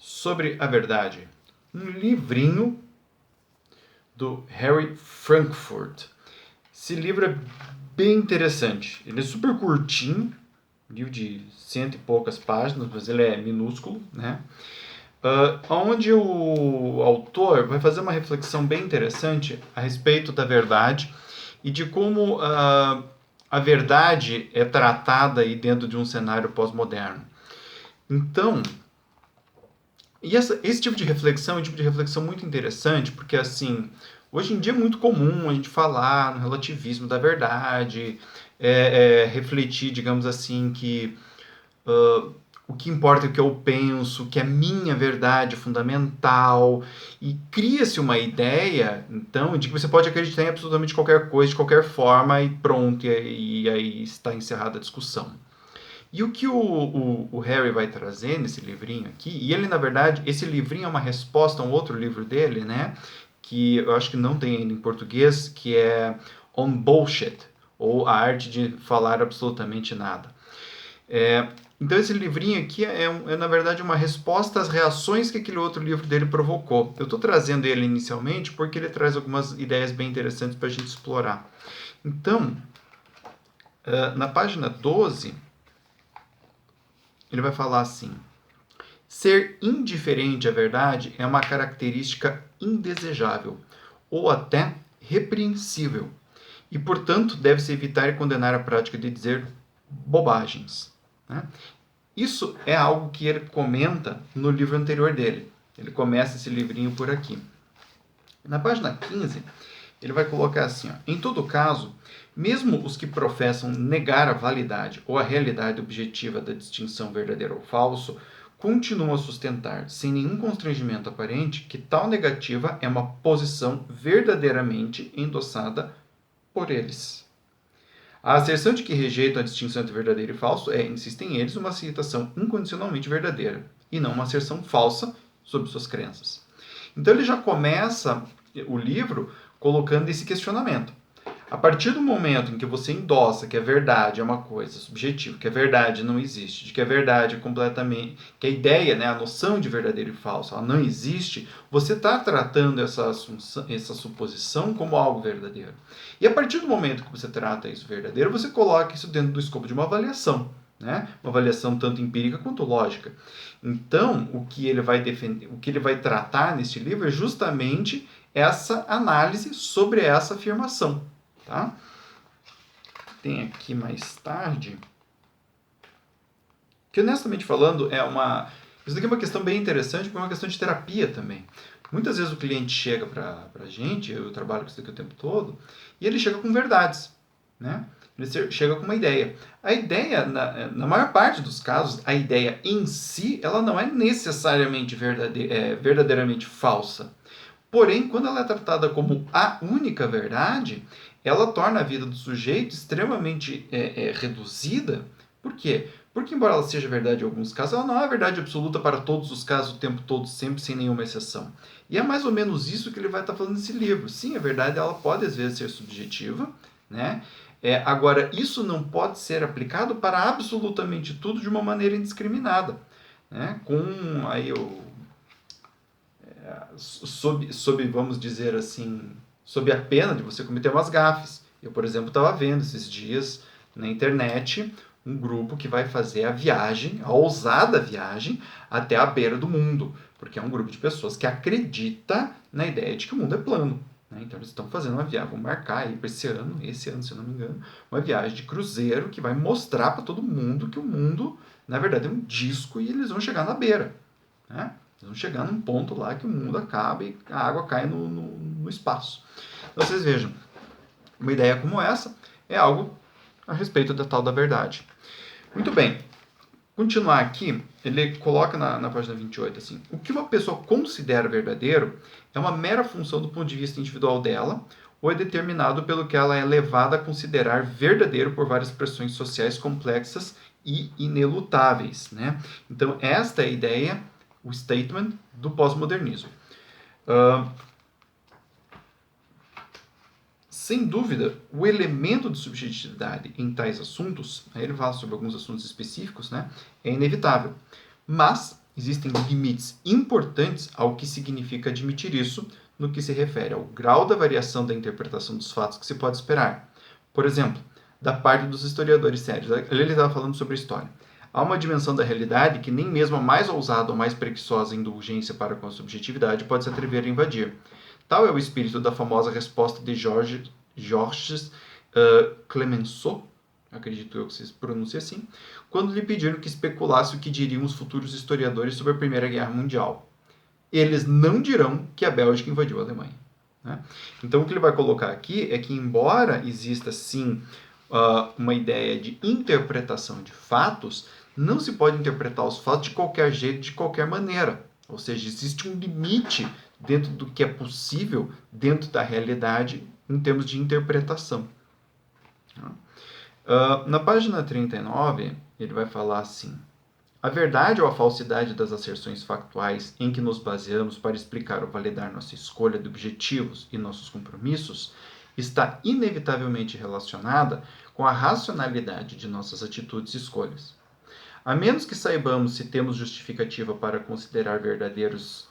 sobre a verdade. Um livrinho do Harry Frankfurt. Esse livro é bem interessante. Ele é super curtinho, livro de 100 e poucas páginas, mas ele é minúsculo, né? Onde o autor vai fazer uma reflexão bem interessante a respeito da verdade e de como a verdade é tratada aí dentro de um cenário pós-moderno. Então, esse tipo de reflexão é um tipo de reflexão muito interessante, porque assim, hoje em dia é muito comum a gente falar no relativismo da verdade, refletir, digamos assim, que o que importa é o que eu penso, que a minha verdade é fundamental, e cria-se uma ideia, então, de que você pode acreditar em absolutamente qualquer coisa, de qualquer forma, e pronto, e aí está encerrada a discussão. E o que o Harry vai trazer nesse livrinho aqui, e ele, na verdade, esse livrinho é uma resposta a um outro livro dele, né, que eu acho que não tem ainda em português, que é On Bullshit, ou A Arte de Falar Absolutamente Nada. Então esse livrinho aqui na verdade, uma resposta às reações que aquele outro livro dele provocou. Eu estou trazendo ele inicialmente porque ele traz algumas ideias bem interessantes para a gente explorar. Então, na página 12, ele vai falar assim: ser indiferente à verdade é uma característica indesejável, ou até repreensível, e, portanto, deve-se evitar e condenar a prática de dizer bobagens. Né? Isso é algo que ele comenta no livro anterior dele. Ele começa esse livrinho por aqui. Na página 15, ele vai colocar assim: em todo caso, mesmo os que professam negar a validade ou a realidade objetiva da distinção verdadeiro ou falso, continuam a sustentar, sem nenhum constrangimento aparente, que tal negativa é uma posição verdadeiramente endossada por eles. A asserção de que rejeitam a distinção entre verdadeiro e falso insistem eles, uma aceitação incondicionalmente verdadeira, e não uma asserção falsa sobre suas crenças. Então ele já começa o livro colocando esse questionamento. A partir do momento em que você endossa que a verdade é uma coisa subjetiva, que a verdade não existe, de que a verdade é completamente, que a ideia, né, a noção de verdadeiro e falso, ela não existe, você está tratando essa suposição como algo verdadeiro. E a partir do momento que você trata isso verdadeiro, você coloca isso dentro do escopo de uma avaliação, né? Uma avaliação tanto empírica quanto lógica. Então, o que ele vai defender, o que ele vai tratar neste livro é justamente essa análise sobre essa afirmação. Tá? Tem aqui mais tarde, que honestamente falando isso daqui é uma questão bem interessante, porque é uma questão de terapia também. Muitas vezes o cliente chega pra gente, eu trabalho com isso daqui o tempo todo, e ele chega com verdades, né? Ele chega com uma ideia. A ideia, na maior parte dos casos, a ideia em si, ela não é necessariamente verdadeiramente falsa. Porém, quando ela é tratada como a única verdade, ela torna a vida do sujeito extremamente reduzida. Por quê? Porque, embora ela seja verdade em alguns casos, ela não é verdade absoluta para todos os casos, o tempo todo, sempre, sem nenhuma exceção. E é mais ou menos isso que ele vai estar falando nesse livro. Sim, a verdade ela pode, às vezes, ser subjetiva, né? Agora, isso não pode ser aplicado para absolutamente tudo de uma maneira indiscriminada. Né? Com aí sob, vamos dizer assim, sob a pena de você cometer umas gafes. Eu, por exemplo, estava vendo esses dias na internet um grupo que vai fazer a viagem, a ousada viagem, até a beira do mundo, porque é um grupo de pessoas que acredita na ideia de que o mundo é plano. Né? Então eles estão fazendo uma viagem, vão marcar aí para esse ano, se eu não me engano, uma viagem de cruzeiro que vai mostrar para todo mundo que o mundo, na verdade, é um disco e eles vão chegar na beira. Né? Eles vão chegar num ponto lá que o mundo acaba e a água cai no espaço. Então vocês vejam, uma ideia como essa é algo a respeito da tal da verdade. Muito bem, continuar aqui, ele coloca na página 28 assim: o que uma pessoa considera verdadeiro é uma mera função do ponto de vista individual dela, ou é determinado pelo que ela é levada a considerar verdadeiro por várias pressões sociais complexas e inelutáveis. Né? Então, esta é a ideia, o statement do pós-modernismo. Sem dúvida, o elemento de subjetividade em tais assuntos, aí ele fala sobre alguns assuntos específicos, né, é inevitável. Mas, existem limites importantes ao que significa admitir isso no que se refere ao grau da variação da interpretação dos fatos que se pode esperar. Por exemplo, da parte dos historiadores sérios. Ali ele estava falando sobre a história. Há uma dimensão da realidade que nem mesmo a mais ousada ou mais preguiçosa indulgência para com a subjetividade pode se atrever a invadir. Tal é o espírito da famosa resposta de Georges Clemenceau, acredito eu que se pronuncia assim, quando lhe pediram que especulasse o que diriam os futuros historiadores sobre a Primeira Guerra Mundial. Eles não dirão que a Bélgica invadiu a Alemanha. Né? Então, o que ele vai colocar aqui é que, embora exista, sim, uma ideia de interpretação de fatos, não se pode interpretar os fatos de qualquer jeito, de qualquer maneira. Ou seja, existe um limite dentro do que é possível, dentro da realidade, em termos de interpretação. Na página 39, ele vai falar assim: a verdade ou a falsidade das asserções factuais em que nos baseamos para explicar ou validar nossa escolha de objetivos e nossos compromissos está inevitavelmente relacionada com a racionalidade de nossas atitudes e escolhas. A menos que saibamos se temos justificativa para considerar verdadeiros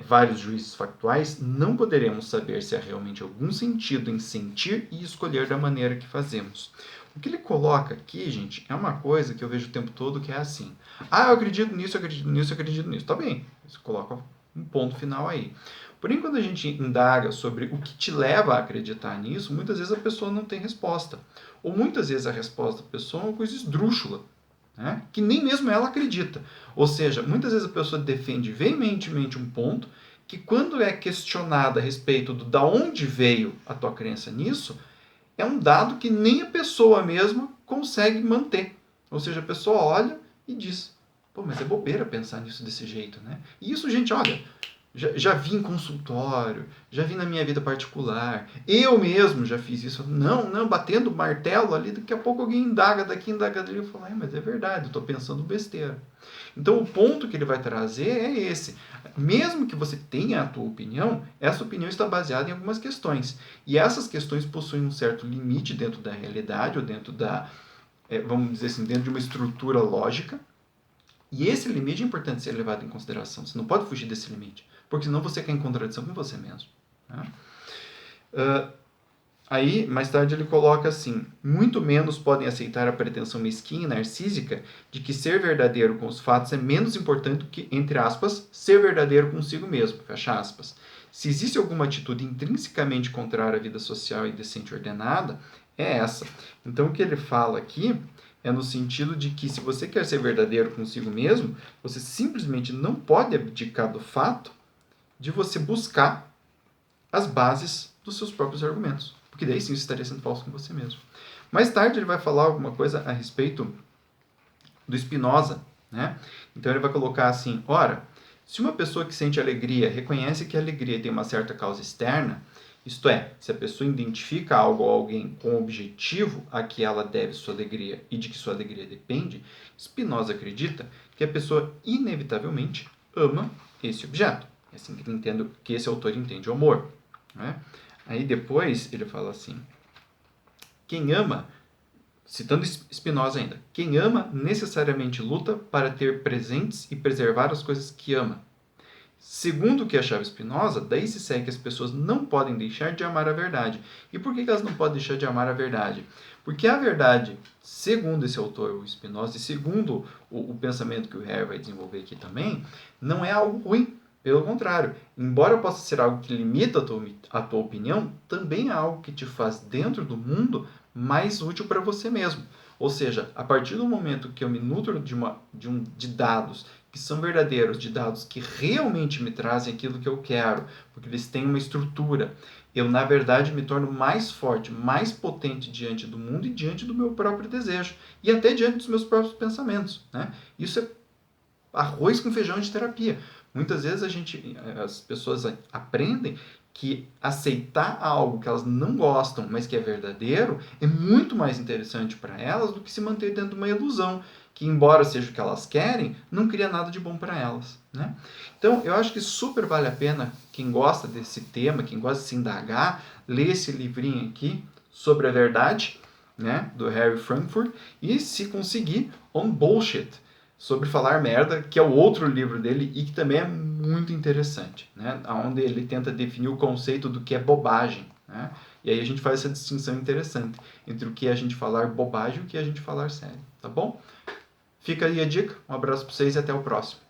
vários juízos factuais, não poderemos saber se há realmente algum sentido em sentir e escolher da maneira que fazemos. O que ele coloca aqui, gente, é uma coisa que eu vejo o tempo todo que é assim. Eu acredito nisso, eu acredito nisso, eu acredito nisso. Tá bem, você coloca um ponto final aí. Porém, quando a gente indaga sobre o que te leva a acreditar nisso, muitas vezes a pessoa não tem resposta. Ou muitas vezes a resposta da pessoa é uma coisa esdrúxula, né? Que nem mesmo ela acredita. Ou seja, muitas vezes a pessoa defende veementemente um ponto que, quando é questionada a respeito do da onde veio a tua crença nisso, é um dado que nem a pessoa mesma consegue manter. Ou seja, a pessoa olha e diz: pô, mas é bobeira pensar nisso desse jeito, né? E isso, gente, olha, já vi em consultório, já vi na minha vida particular, eu mesmo já fiz isso, não, batendo martelo ali, daqui a pouco alguém indaga daqui, indaga dali, eu falo: mas é verdade, eu estou pensando besteira. Então o ponto que ele vai trazer é esse: mesmo que você tenha a tua opinião, essa opinião está baseada em algumas questões, e essas questões possuem um certo limite dentro da realidade, ou dentro da, vamos dizer assim, dentro de uma estrutura lógica, e esse limite é importante ser levado em consideração. Você não pode fugir desse limite, porque senão você cai em contradição com você mesmo. Né? Aí, mais tarde, ele coloca assim: muito menos podem aceitar a pretensão mesquinha e narcísica de que ser verdadeiro com os fatos é menos importante do que, entre aspas, ser verdadeiro consigo mesmo, fecha aspas. Se existe alguma atitude intrinsecamente contrária à vida social e decente ordenada, é essa. Então, o que ele fala aqui é no sentido de que, se você quer ser verdadeiro consigo mesmo, você simplesmente não pode abdicar do fato de você buscar as bases dos seus próprios argumentos. Porque daí sim você estaria sendo falso com você mesmo. Mais tarde ele vai falar alguma coisa a respeito do Spinoza, né? Então ele vai colocar assim: ora, se uma pessoa que sente alegria reconhece que a alegria tem uma certa causa externa, isto é, se a pessoa identifica algo ou alguém com o objetivo a que ela deve sua alegria e de que sua alegria depende, Spinoza acredita que a pessoa inevitavelmente ama esse objeto. É assim que, entendo, que esse autor entende o amor. Né? Aí depois ele fala assim: quem ama, citando Spinoza ainda, quem ama necessariamente luta para ter presentes e preservar as coisas que ama. Segundo o que achava Spinoza, daí se segue que as pessoas não podem deixar de amar a verdade. E por que elas não podem deixar de amar a verdade? Porque a verdade, segundo esse autor, o Spinoza, e segundo o pensamento que o Harry vai desenvolver aqui também, não é algo ruim. Pelo contrário, embora possa ser algo que limita a tua opinião, também é algo que te faz, dentro do mundo, mais útil para você mesmo. Ou seja, a partir do momento que eu me nutro de dados que são verdadeiros, de dados que realmente me trazem aquilo que eu quero, porque eles têm uma estrutura, eu, na verdade, me torno mais forte, mais potente diante do mundo e diante do meu próprio desejo, e até diante dos meus próprios pensamentos. Né? Isso é arroz com feijão de terapia. Muitas vezes as pessoas aprendem que aceitar algo que elas não gostam, mas que é verdadeiro, é muito mais interessante para elas do que se manter dentro de uma ilusão, que, embora seja o que elas querem, não cria nada de bom para elas. Né? Então, eu acho que super vale a pena, quem gosta desse tema, quem gosta de se indagar, ler esse livrinho aqui, Sobre a Verdade, né, do Harry Frankfurt, e, se conseguir, On Bullshit, sobre falar merda, que é o outro livro dele e que também é muito interessante, né? Onde ele tenta definir o conceito do que é bobagem, né? E aí a gente faz essa distinção interessante entre o que é a gente falar bobagem e o que é a gente falar sério, tá bom? Fica aí a dica, um abraço para vocês e até o próximo.